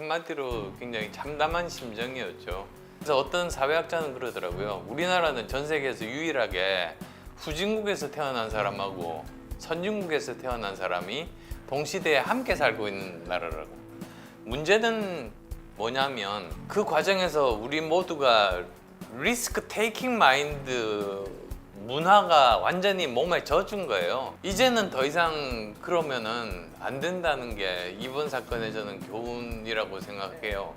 한마디로 굉장히 참담한 심정이었죠. 그래서 어떤 사회학자는 그러더라고요. 우리나라는 전 세계에서 유일하게 후진국에서 태어난 사람하고 선진국에서 태어난 사람이 동시대에 함께 살고 있는 나라라고. 문제는 뭐냐면 그 과정에서 우리 모두가 리스크 테이킹 마인드 문화가 완전히 몸에 젖은 거예요. 이제는 더 이상 그러면은 안 된다는 게 이번 사건의 저는 교훈이라고 생각해요.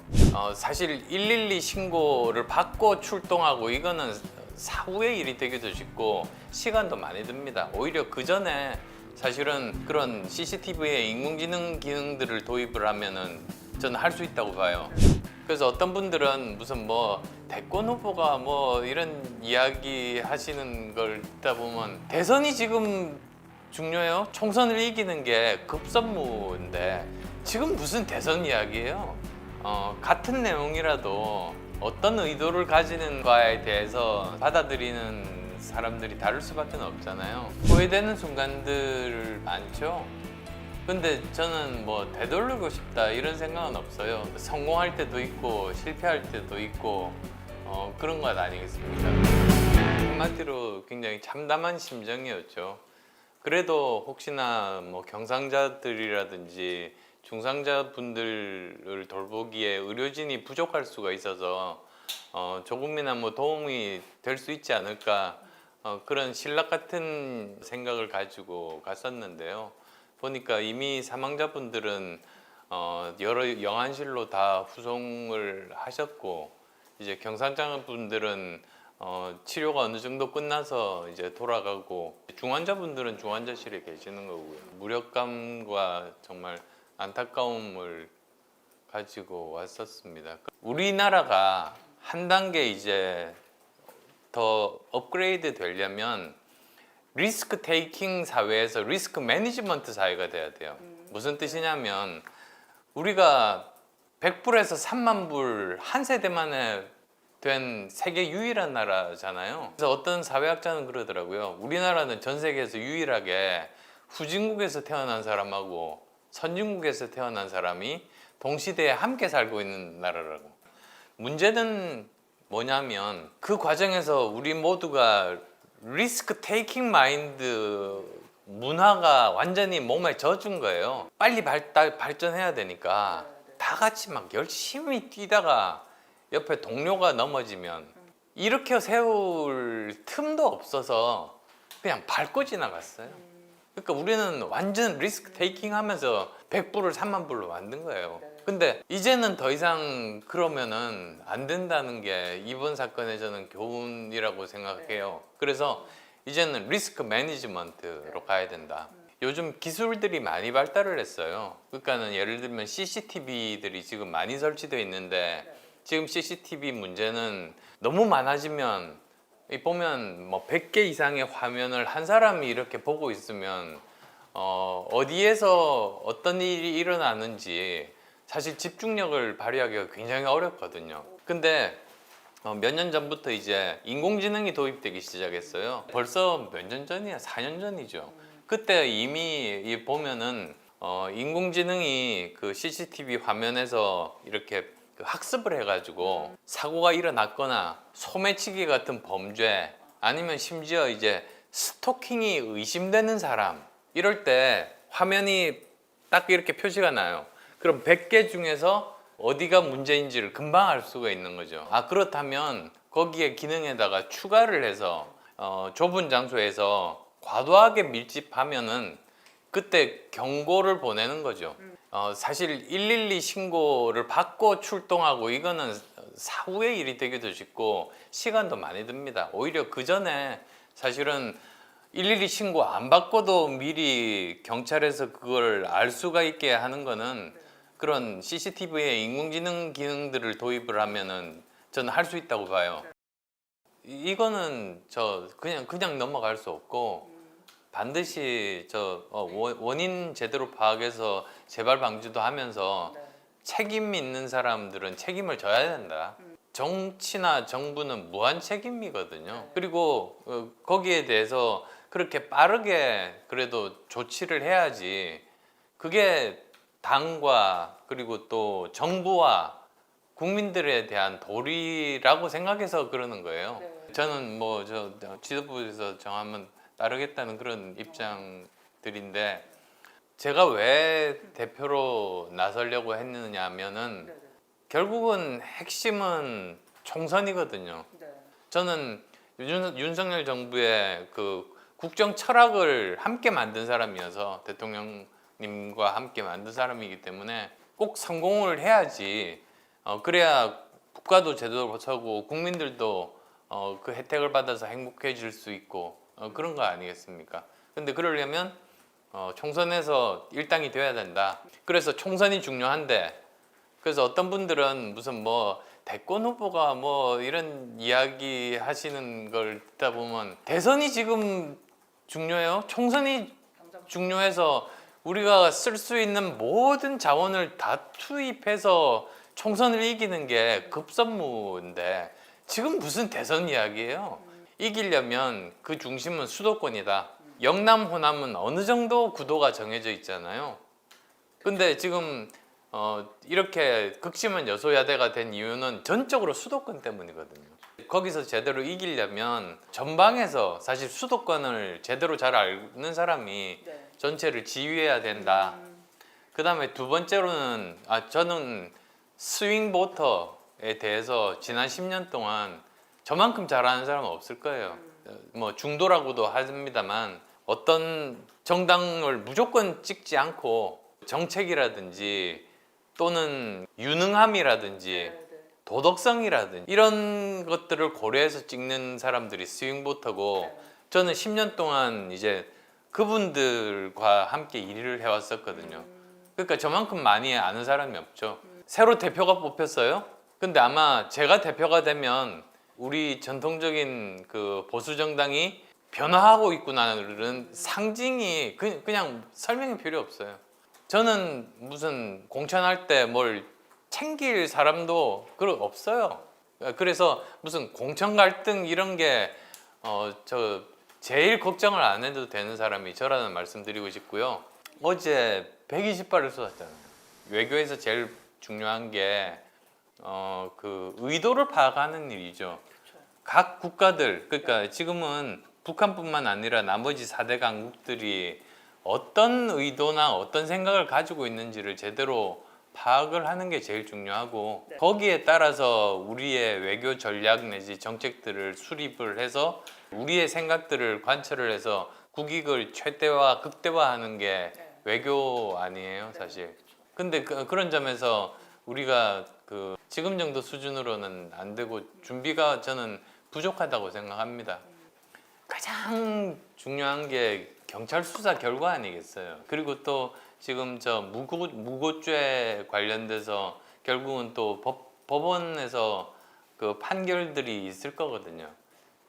사실 112 신고를 받고 출동하고 이거는 사후의 일이 되기도 쉽고 시간도 많이 듭니다. 오히려 그 전에 사실은 그런 CCTV에 인공지능 기능들을 도입을 하면은 저는 할 수 있다고 봐요. 그래서 어떤 분들은 무슨 뭐 대권 후보가 뭐 이런 이야기 하시는 걸 듣다 보면 대선이 지금 중요해요? 총선을 이기는 게 급선무인데 지금 무슨 대선 이야기예요? 같은 내용이라도 어떤 의도를 가지는가에 대해서 받아들이는 사람들이 다를 수밖에 없잖아요. 후회되는 순간들 많죠? 근데 저는 뭐 되돌리고 싶다 이런 생각은 없어요. 성공할 때도 있고 실패할 때도 있고 그런 것 아니겠습니까? 한마디로 굉장히 참담한 심정이었죠. 그래도 혹시나 뭐 경상자들이라든지 중상자분들을 돌보기에 의료진이 부족할 수가 있어서 조금이나 뭐 도움이 될 수 있지 않을까 그런 신락 같은 생각을 가지고 갔었는데요. 보니까 이미 사망자분들은 여러 영안실로 다 후송을 하셨고 이제 경상자분들은 치료가 어느 정도 끝나서 이제 돌아가고 중환자분들은 중환자실에 계시는 거고요. 무력감과 정말 안타까움을 가지고 왔었습니다. 우리나라가 한 단계 이제 더 업그레이드 되려면 리스크 테이킹 사회에서 리스크 매니지먼트 사회가 돼야 돼요. 무슨 뜻이냐면 우리가 100불에서 3만 불 한 세대 만에 된 세계 유일한 나라잖아요. 그래서 어떤 사회학자는 그러더라고요. 우리나라는 전 세계에서 유일하게 후진국에서 태어난 사람하고 선진국에서 태어난 사람이 동시대에 함께 살고 있는 나라라고. 문제는 뭐냐면 그 과정에서 우리 모두가 리스크 테이킹 마인드 문화가 완전히 몸에 젖은 거예요. 빨리 발전해야 되니까 다 같이 막 열심히 뛰다가 옆에 동료가 넘어지면 일으켜 세울 틈도 없어서 그냥 밟고 지나갔어요. 그러니까 우리는 완전 리스크 테이킹 하면서 100불을 3만 불로 만든 거예요. 근데 이제는 더 이상 그러면은 안 된다는 게 이번 사건의 저는 교훈이라고 생각해요. 그래서 이제는 리스크 매니지먼트로 가야 된다. 요즘 기술들이 많이 발달을 했어요. 그러니까는 예를 들면 CCTV들이 지금 많이 설치되어 있는데 지금 CCTV 문제는 너무 많아지면 보면 뭐 100개 이상의 화면을 한 사람이 이렇게 보고 있으면 어디에서 어떤 일이 일어나는지 사실 집중력을 발휘하기가 굉장히 어렵거든요. 근데 몇 년 전부터 이제 인공지능이 도입되기 시작했어요. 벌써 몇 년 전이야? 4년 전이죠. 그때 이미 보면은 인공지능이 그 CCTV 화면에서 이렇게 그 학습을 해가지고 사고가 일어났거나 소매치기 같은 범죄 아니면 심지어 이제 스토킹이 의심되는 사람 이럴 때 화면이 딱 이렇게 표시가 나요. 그럼 100개 중에서 어디가 문제인지를 금방 알 수가 있는 거죠. 그렇다면 거기에 기능에다가 추가를 해서 좁은 장소에서 과도하게 밀집하면은 그때 경고를 보내는 거죠. 사실 112 신고를 받고 출동하고 이거는 사후의 일이 되기도 쉽고 시간도 많이 듭니다. 오히려 그 전에 사실은 112 신고 안 받고도 미리 경찰에서 그걸 알 수가 있게 하는 거는 그런 CCTV에 인공지능 기능들을 도입을 하면은 저는 할 수 있다고 봐요. 이거는 저 그냥 넘어갈 수 없고 반드시 원인 제대로 파악해서 재발 방지도 하면서 책임 있는 사람들은 책임을 져야 된다. 정치나 정부는 무한 책임이거든요. 그리고 거기에 대해서 그렇게 빠르게 그래도 조치를 해야지. 그게 당과 그리고 또 정부와 국민들에 대한 도리라고 생각해서 그러는 거예요. 네. 저는 뭐 저 지도부에서 정하면 따르겠다는 그런 입장들인데 제가 왜 대표로 나서려고 했느냐 하면은 네네. 결국은 핵심은 총선이거든요. 네. 저는 윤석열 정부의 그 국정 철학을 함께 만든 사람이어서 대통령님과 함께 만든 사람이기 때문에 꼭 성공을 해야지 그래야 국가도 제대로 서고 국민들도 그 혜택을 받아서 행복해질 수 있고 그런 거 아니겠습니까? 근데 그러려면 총선에서 일당이 돼야 된다. 그래서 총선이 중요한데 그래서 어떤 분들은 무슨 뭐 대권 후보가 뭐 이런 이야기 하시는 걸 듣다 보면 대선이 지금 중요해요. 총선이 당장 중요해서 우리가 쓸 수 있는 모든 자원을 다 투입해서 총선을 이기는 게 급선무인데 지금 무슨 대선 이야기예요? 이기려면 그 중심은 수도권이다. 영남 호남은 어느 정도 구도가 정해져 있잖아요. 근데 지금 이렇게 극심한 여소야대가 된 이유는 전적으로 수도권 때문이거든요. 거기서 제대로 이기려면 전방에서 사실 수도권을 제대로 잘 아는 사람이 네. 전체를 지휘해야 된다. 그 다음에 두 번째로는 저는 스윙 보터에 대해서 지난 10년 동안 저만큼 잘하는 사람은 없을 거예요. 뭐 중도라고도 합니다만 어떤 정당을 무조건 찍지 않고 정책이라든지 또는 유능함이라든지 네, 네. 도덕성이라든지 이런 것들을 고려해서 찍는 사람들이 스윙보터고 네. 저는 10년 동안 이제 그분들과 함께 일을 해왔었거든요. 그러니까 저만큼 많이 아는 사람이 없죠. 새로 대표가 뽑혔어요. 근데 아마 제가 대표가 되면 우리 전통적인 그 보수 정당이 변화하고 있구나는 상징이 그냥 설명이 필요 없어요. 저는 무슨 공천할 때 뭘 챙길 사람도 없어요. 그래서 무슨 공천 갈등 이런 게 저 제일 걱정을 안 해도 되는 사람이 저라는 말씀드리고 싶고요. 어제 120발을 쏟았잖아요. 외교에서 제일 중요한 게 그 의도를 파악하는 일이죠. 각 국가들 그러니까 지금은 북한뿐만 아니라 나머지 4대 강국들이 어떤 의도나 어떤 생각을 가지고 있는지를 제대로 파악을 하는 게 제일 중요하고 네. 거기에 따라서 우리의 외교 전략 내지 정책들을 수립을 해서 우리의 생각들을 관철을 해서 국익을 최대화 극대화하는 게 네. 외교 아니에요 사실. 근데 그런 점에서 우리가 그 지금 정도 수준으로는 안 되고 준비가 저는 부족하다고 생각합니다. 가장 중요한 게 경찰 수사 결과 아니겠어요. 그리고 또 지금 저 무고죄 관련돼서 결국은 또 법원에서 그 판결들이 있을 거거든요.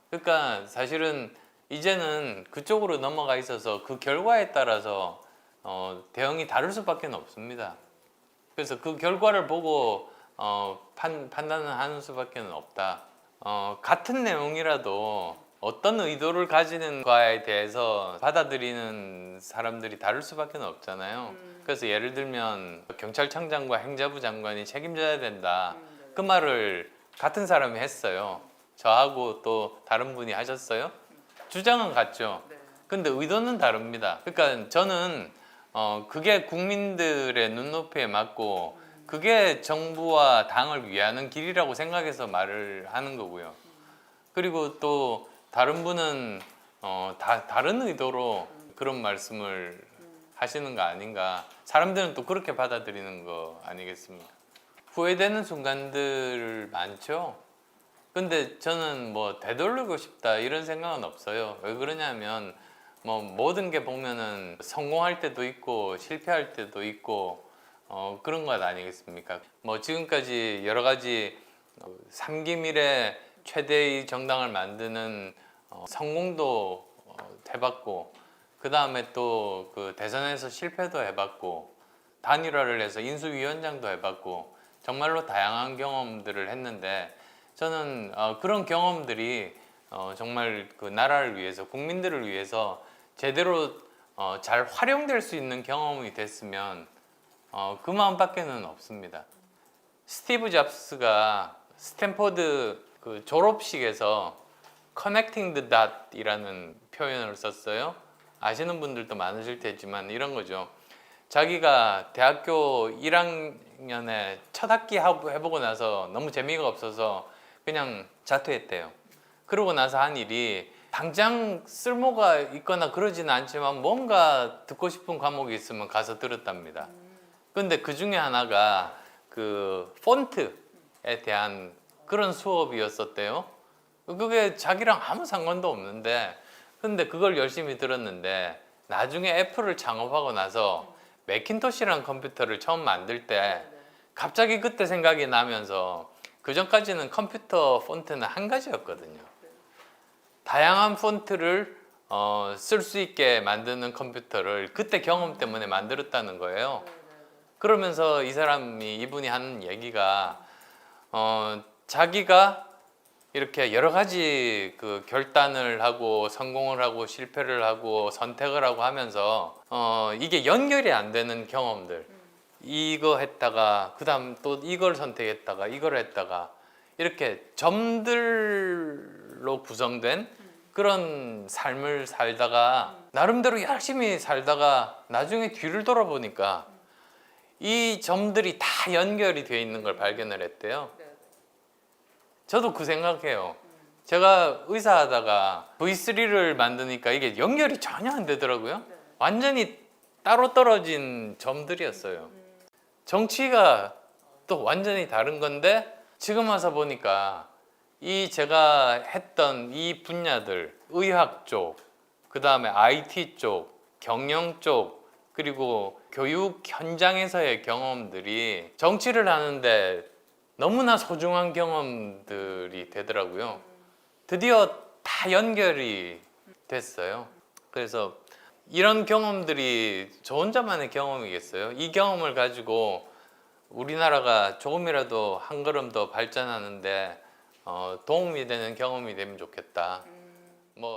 그러니까 사실은 이제는 그쪽으로 넘어가 있어서 그 결과에 따라서 대응이 다를 수밖에 없습니다. 그래서 그 결과를 보고 판단을 하는 수밖에 없다. 같은 내용이라도 어떤 의도를 가지는가에 대해서 받아들이는 사람들이 다를 수밖에 없잖아요. 그래서 예를 들면 경찰청장과 행자부 장관이 책임져야 된다. 그 말을 같은 사람이 했어요. 저하고 또 다른 분이 하셨어요. 주장은 같죠. 네. 근데 의도는 다릅니다. 그러니까 저는 그게 국민들의 눈높이에 맞고 그게 정부와 당을 위하는 길이라고 생각해서 말을 하는 거고요. 그리고 또 다른 분은 다른 의도로 그런 말씀을 하시는 거 아닌가. 사람들은 또 그렇게 받아들이는 거 아니겠습니까? 후회되는 순간들 많죠. 근데 저는 뭐 되돌리고 싶다 이런 생각은 없어요. 왜 그러냐면 뭐 모든 게 보면은 성공할 때도 있고 실패할 때도 있고 그런 것 아니겠습니까? 뭐 지금까지 여러 가지 3기 이래 최대의 정당을 만드는 성공도 해봤고 그 다음에 또 그 대선에서 실패도 해봤고 단일화를 해서 인수위원장도 해봤고 정말로 다양한 경험들을 했는데 저는 그런 경험들이 정말 그 나라를 위해서 국민들을 위해서 제대로 잘 활용될 수 있는 경험이 됐으면 그 마음밖에는 없습니다. 스티브 잡스가 스탠포드 그 졸업식에서 Connecting the Dot이라는 표현을 썼어요. 아시는 분들도 많으실 테지만 이런 거죠. 자기가 대학교 1학년에 첫 학기 해보고 나서 너무 재미가 없어서 그냥 자퇴했대요. 그러고 나서 한 일이 당장 쓸모가 있거나 그러지는 않지만 뭔가 듣고 싶은 과목이 있으면 가서 들었답니다. 근데 그 중에 하나가 그 폰트에 대한 그런 수업이었었대요. 그게 자기랑 아무 상관도 없는데 근데 그걸 열심히 들었는데 나중에 애플을 창업하고 나서 매킨토시라는 컴퓨터를 처음 만들 때 갑자기 그때 생각이 나면서 그 전까지는 컴퓨터 폰트는 한 가지였거든요. 다양한 폰트를 쓸 수 있게 만드는 컴퓨터를 그때 경험 때문에 만들었다는 거예요. 그러면서 이분이 하는 얘기가 자기가 이렇게 여러 가지 그 결단을 하고 성공을 하고 실패를 하고 선택을 하고 하면서 이게 연결이 안 되는 경험들, 이거 했다가 그다음 또 이걸 선택했다가 이걸 했다가 이렇게 점들로 구성된 그런 삶을 살다가 나름대로 열심히 살다가 나중에 뒤를 돌아보니까 이 점들이 다 연결이 되어 있는 걸 발견을 했대요. 저도 그 생각해요. 제가 의사하다가 V3를 만드니까 이게 연결이 전혀 안 되더라고요. 완전히 따로 떨어진 점들이었어요. 정치가 또 완전히 다른 건데 지금 와서 보니까 이 제가 했던 이 분야들, 의학 쪽, 그 다음에 IT 쪽, 경영 쪽, 그리고 교육 현장에서의 경험들이 정치를 하는데 너무나 소중한 경험들이 되더라고요. 드디어 다 연결이 됐어요. 그래서 이런 경험들이 저 혼자만의 경험이겠어요? 이 경험을 가지고 우리나라가 조금이라도 한 걸음 더 발전하는데 도움이 되는 경험이 되면 좋겠다. 뭐